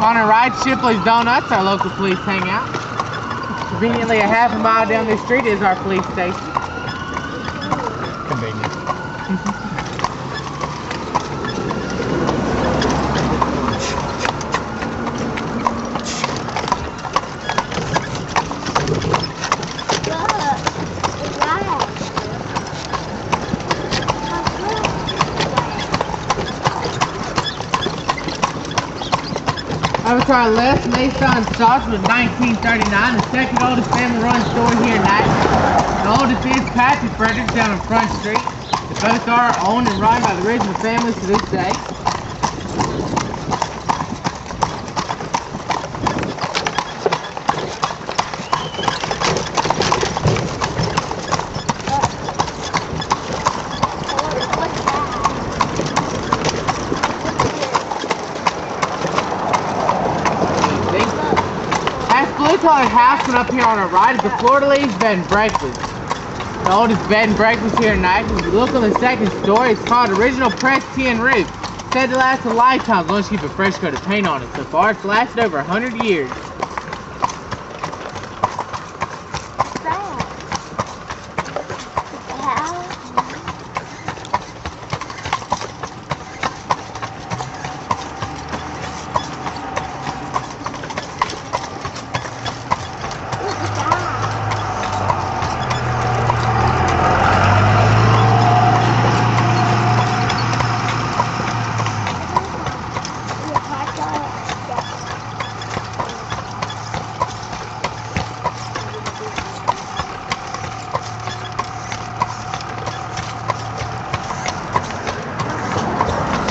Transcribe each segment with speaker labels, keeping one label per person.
Speaker 1: On our right, Shipley's Donuts, our local police hangout. Conveniently a half a mile down this street is our police station.
Speaker 2: Convenient.
Speaker 1: Over to our left, Mason starts with 1939, the second oldest family-run store here in Nashville. The oldest is Patsy Fredericks down on Front Street. Both are owned and run by the original families to this day. Blue-colored house one up here on our right is the Fleur-de-Lis Bed and Breakfast. The oldest bed and breakfast here in Nashville. If you look on the second story, it's called Original Press Tin Roof. Said to last a lifetime as long as you keep a fresh coat of paint on it. So far, it's lasted over 100 years.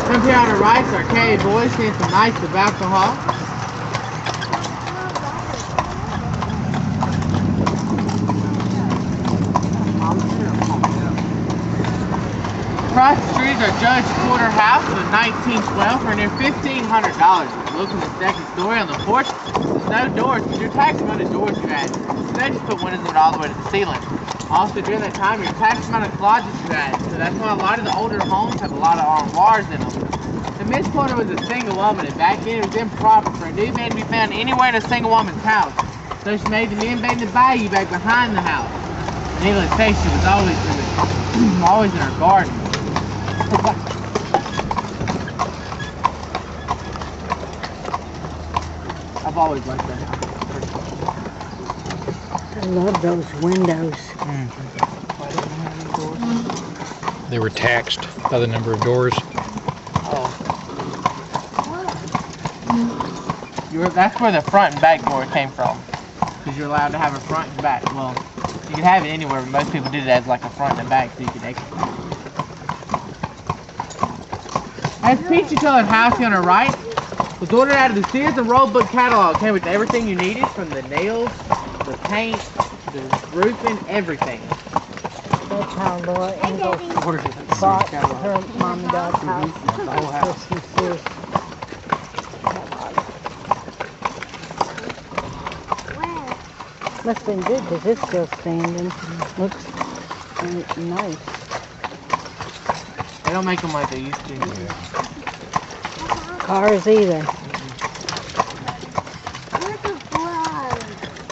Speaker 1: Up here on the right is Arcade Boys, seeing some nights of alcohol. Across the street is our Judge Porter House with 1912 for near $1,500. If you look in the second story on the porch, there's no doors, because your tax amount of doors you had. So they just put windows in it all the way to the ceiling. Also, during that time, your tax amount of closets you had. So that's why a lot of the older homes have a lot of armoires in them. The Miss Porter was a single woman, and back then it was improper for a new man to be found anywhere in a single woman's house. So she made the men beg to buy you back behind the house. Needless to say, she was always in her garden. I've always liked that house.
Speaker 3: I love those windows.
Speaker 2: They were taxed by the number of doors.
Speaker 1: Oh. That's where the front and back door came from. Because you're allowed to have a front and back. Well, you can have it anywhere, but most people did it as like a front and back so you could exit. As peachy colored house here on our right was ordered out of the Sears and Roebuck catalog. Came with everything you needed, from the nails, the paint, the roofing, everything.
Speaker 3: That's how Laura Ingalls bought her mom and dad's house.
Speaker 2: The whole house.
Speaker 3: Must have been good because it's still standing. Looks nice.
Speaker 1: They don't make them like they used to.
Speaker 3: Cars either.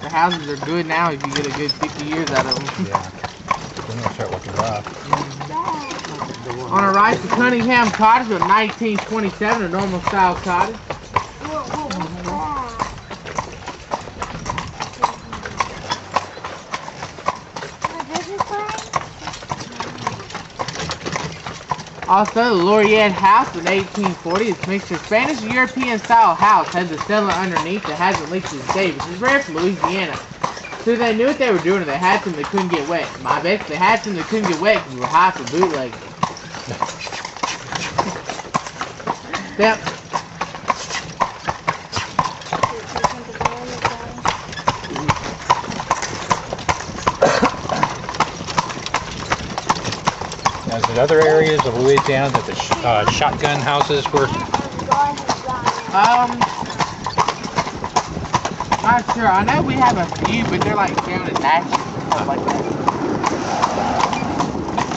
Speaker 1: The houses are good now if you get a good 50 years out of them.
Speaker 2: Yeah. Then they'll start looking rough.
Speaker 1: On our right, the Cunningham Cottage of 1927, a normal style cottage. Also, the Louisianna house in 1840 is mixed with Spanish and European style house. Has a cellar underneath that hasn't leaked to this day, which is rare for Louisiana. So they knew what they were doing, or they had some that couldn't get wet. My bet they had some that couldn't get wet because we were high for bootlegging. Yep.
Speaker 2: in other areas of Louisiana that the shotgun houses were?
Speaker 1: Not sure. I know we have a few, but they're like down in Natchez and stuff like that.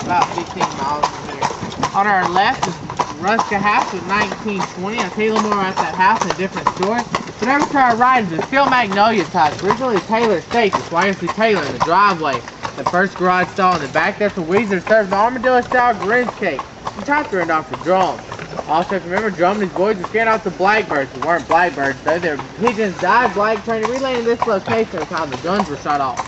Speaker 1: About 15 miles from here. On our left is Ruska House of 1920. I'll tell you a little more about that house in a different story. But over to our right is the Steel Magnolia type. Originally Taylor Estate. That's why you see Taylor in the driveway. The first garage stall in the back. That's where Weezer serves the armadillo-style Grinch cake. The top turned off for drums. Also, if you remember, Drum and his boys were scared off the blackbirds. They weren't blackbirds, though. They were pigeons died black, trying to relay in this location at the time the guns were shot off.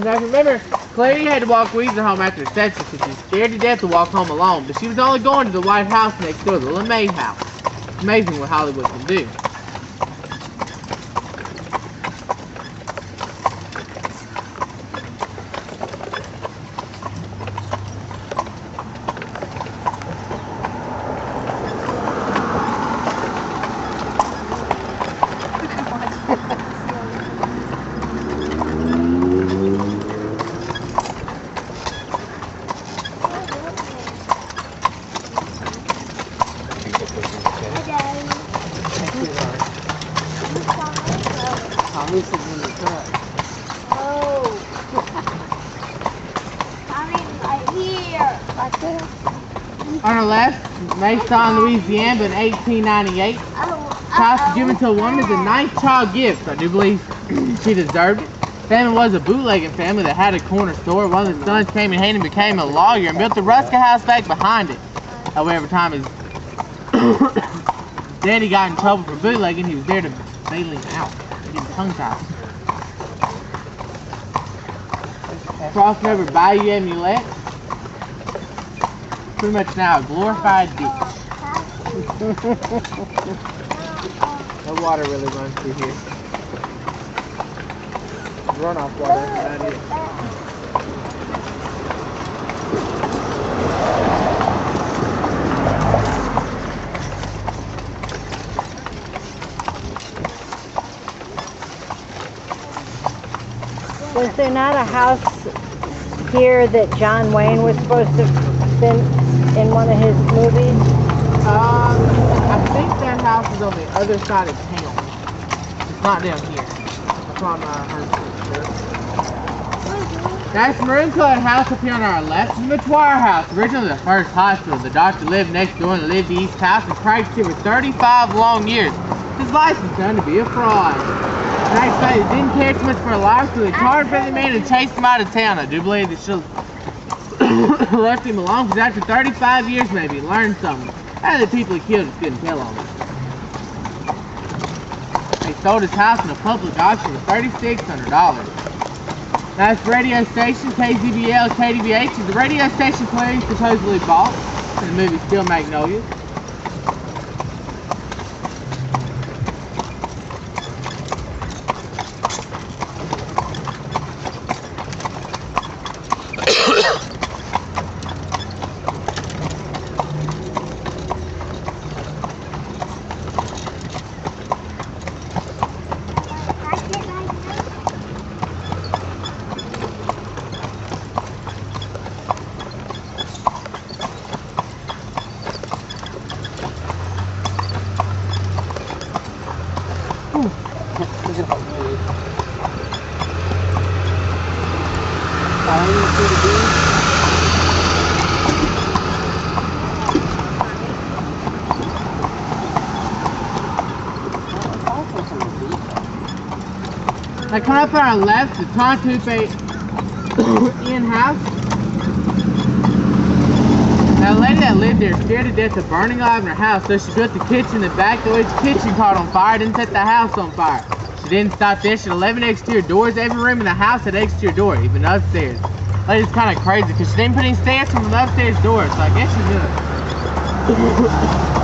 Speaker 1: Now, if you remember, Clary had to walk Weezer home after the section because she was scared to death to walk home alone. But she was only going to the White House next door, the LeMay house. It's amazing what Hollywood can do.
Speaker 3: Tommy's in the truck.
Speaker 4: Oh. Tommy's right here. Right there.
Speaker 1: On our left, Mason, Louisiana, in 1898. House was given to a woman as a nice child gift. I do believe she deserved it. The family was a bootlegging family that had a corner store. One of the sons came in handy and became a lawyer and built the Ruska house back behind it. However, time his daddy got in trouble for bootlegging, he was there to bail him out. Getting tongue-tied. Crossing over Bayou Amulet. Pretty much now a glorified ditch. No water really runs through here. Runoff water, that is.
Speaker 3: Was there not a house here that John Wayne was supposed to have been in one of his movies?
Speaker 1: I think that house is on the other side of town. It's not down here. That's why I'm not 100% sure. That's maroon colored house up here on our left. It's the McGuire house. Originally the first hospital. The doctor lived next door and lived the East House and practiced here for 35 long years. His license turned to be a fraud. And I say he didn't care too much for a life, so they charged for the man and chased him out of town. I do believe they should have left him alone because after 35 years maybe he learned something. How the people he killed just couldn't tell on him. They sold his house in a public auction for $3,600. That's radio station KZBL KDVH is the radio station Clary supposedly bought in the movie Steel Magnolias. Now coming up on our left, the Tontupe Inn house. Now the lady that lived there scared to death of burning alive in her house, so she built the kitchen in the back. The way the kitchen caught on fire, didn't set the house on fire. She didn't stop there. She had 11 exterior doors. Every room in the house had an exterior door, even upstairs. Lady's kind of crazy because she didn't put any stairs from the upstairs door, so I guess she's gonna